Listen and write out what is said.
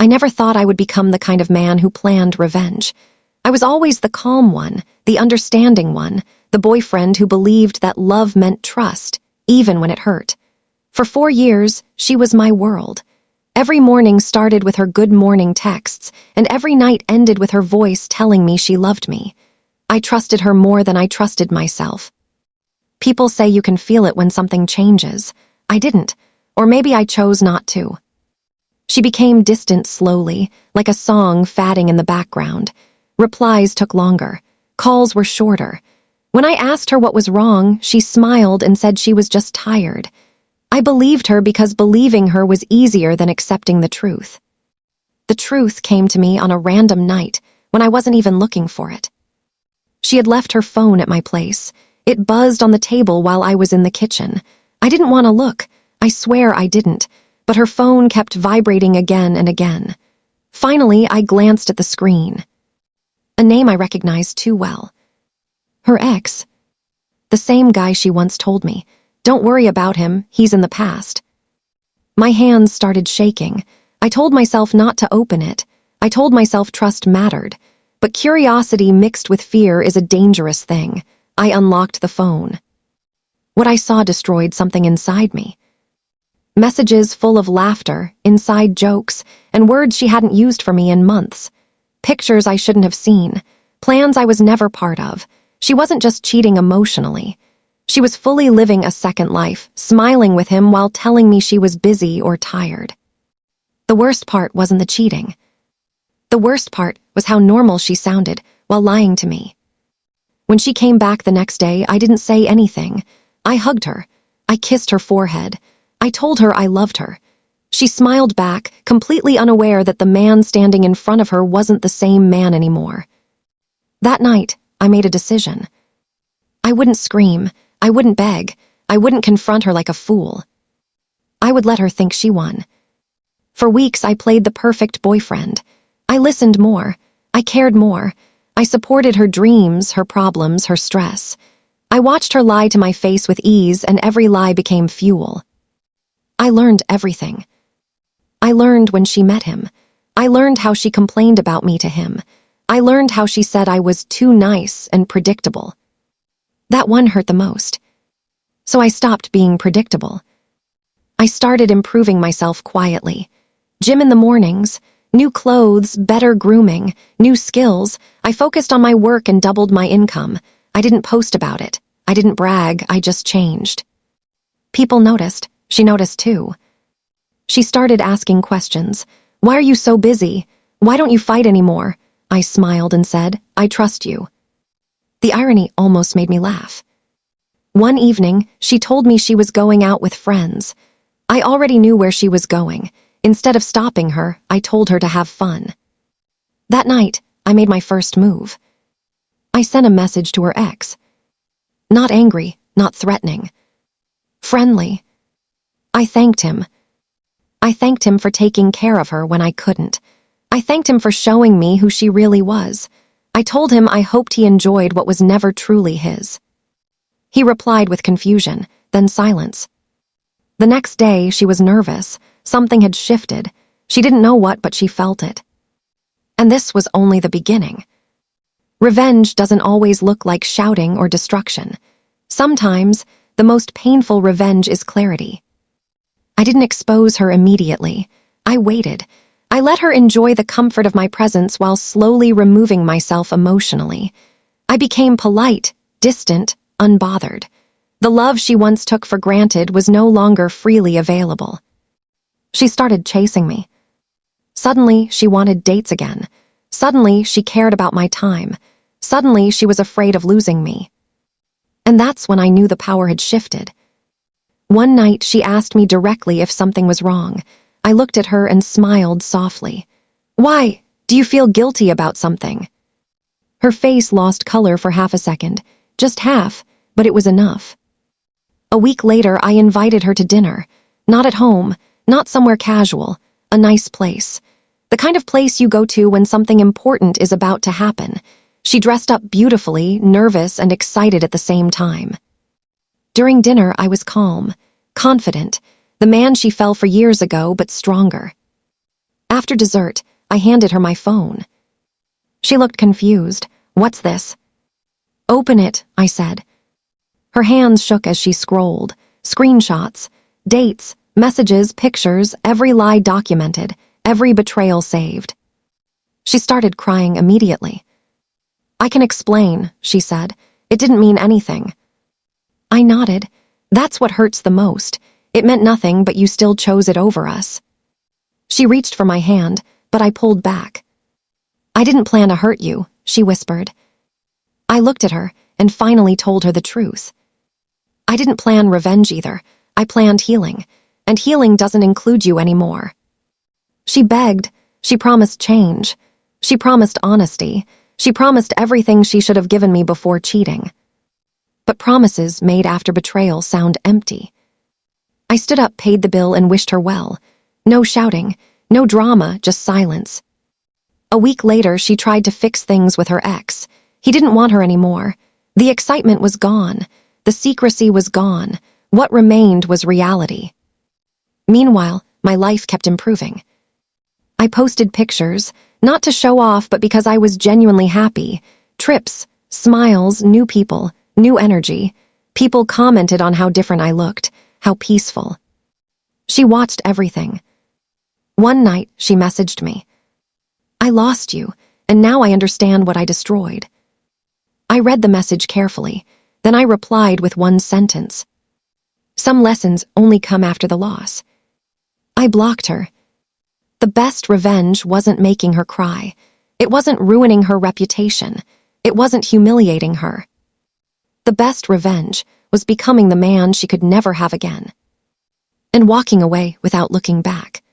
I never thought I would become the kind of man who planned revenge. I was always the calm one, the understanding one, the boyfriend who believed that love meant trust, even when it hurt. For 4 years, she was my world. Every morning started with her good morning texts, and every night ended with her voice telling me she loved me. I trusted her more than I trusted myself. People say you can feel it when something changes. I didn't, or maybe I chose not to. She became distant slowly, like a song fading in the background. Replies took longer. Calls were shorter. When I asked her what was wrong, she smiled and said she was just tired. I believed her because believing her was easier than accepting the truth. The truth came to me on a random night when I wasn't even looking for it. She had left her phone at my place. It buzzed on the table while I was in the kitchen. I didn't want to look. I swear I didn't. But her phone kept vibrating again and again. Finally, I glanced at the screen. A name I recognized too well. Her ex. The same guy she once told me, "Don't worry about him, he's in the past." My hands started shaking. I told myself not to open it. I told myself trust mattered. But curiosity mixed with fear is a dangerous thing. I unlocked the phone. What I saw destroyed something inside me. Messages full of laughter, inside jokes, and words she hadn't used for me in months. Pictures I shouldn't have seen. Plans I was never part of. She wasn't just cheating emotionally. She was fully living a second life, smiling with him while telling me she was busy or tired. The worst part wasn't the cheating. The worst part was how normal she sounded while lying to me. When she came back the next day, I didn't say anything. I hugged her. I kissed her forehead. I told her I loved her. She smiled back, completely unaware that the man standing in front of her wasn't the same man anymore. That night, I made a decision. I wouldn't scream. I wouldn't beg. I wouldn't confront her like a fool. I would let her think she won. For weeks, I played the perfect boyfriend. I listened more. I cared more. I supported her dreams, her problems, her stress. I watched her lie to my face with ease, and every lie became fuel. I learned everything. I learned when she met him. I learned how she complained about me to him. I learned how she said I was too nice and predictable. That one hurt the most. So I stopped being predictable. I started improving myself quietly. Gym in the mornings, new clothes, better grooming, new skills. I focused on my work and doubled my income. I didn't post about it. I didn't brag. I just changed. People noticed. She noticed too. She started asking questions. "Why are you so busy? Why don't you fight anymore?" I smiled and said, "I trust you." The irony almost made me laugh. One evening, she told me she was going out with friends. I already knew where she was going. Instead of stopping her, I told her to have fun. That night, I made my first move. I sent a message to her ex. Not angry, not threatening. Friendly. I thanked him. I thanked him for taking care of her when I couldn't. I thanked him for showing me who she really was. I told him I hoped he enjoyed what was never truly his. He replied with confusion, then silence. The next day, she was nervous. Something had shifted. She didn't know what, but she felt it. And this was only the beginning. Revenge doesn't always look like shouting or destruction. Sometimes, the most painful revenge is clarity. I didn't expose her immediately. I waited. I let her enjoy the comfort of my presence while slowly removing myself emotionally. I became polite, distant, unbothered. The love she once took for granted was no longer freely available. She started chasing me. Suddenly, she wanted dates again. Suddenly, she cared about my time. Suddenly, she was afraid of losing me. And that's when I knew the power had shifted. One night, she asked me directly if something was wrong. I looked at her and smiled softly. "Why? Do you feel guilty about something?" Her face lost color for half a second. Just half, but it was enough. A week later, I invited her to dinner. Not at home, not somewhere casual, a nice place. The kind of place you go to when something important is about to happen. She dressed up beautifully, nervous and excited at the same time. During dinner, I was calm, confident, the man she fell for years ago, but stronger. After dessert, I handed her my phone. She looked confused. "What's this?" "Open it," I said. Her hands shook as she scrolled. Screenshots, dates, messages, pictures, every lie documented, every betrayal saved. She started crying immediately. "I can explain," she said. "It didn't mean anything." I nodded. "That's what hurts the most. It meant nothing, but you still chose it over us." She reached for my hand, but I pulled back. "I didn't plan to hurt you," she whispered. I looked at her and finally told her the truth. "I didn't plan revenge either. I planned healing, and healing doesn't include you anymore." She begged. She promised change. She promised honesty. She promised everything she should have given me before cheating. But promises made after betrayal sound empty. I stood up, paid the bill, and wished her well. No shouting, no drama, just silence. A week later, she tried to fix things with her ex. He didn't want her anymore. The excitement was gone. The secrecy was gone. What remained was reality. Meanwhile, my life kept improving. I posted pictures, not to show off, but because I was genuinely happy. Trips, smiles, new people, new energy. People commented on how different I looked, how peaceful. She watched everything. One night, she messaged me. "I lost you, and now I understand what I destroyed." I read the message carefully, then I replied with one sentence. "Some lessons only come after the loss." I blocked her. The best revenge wasn't making her cry. It wasn't ruining her reputation. It wasn't humiliating her. The best revenge was becoming the man she could never have again, and walking away without looking back.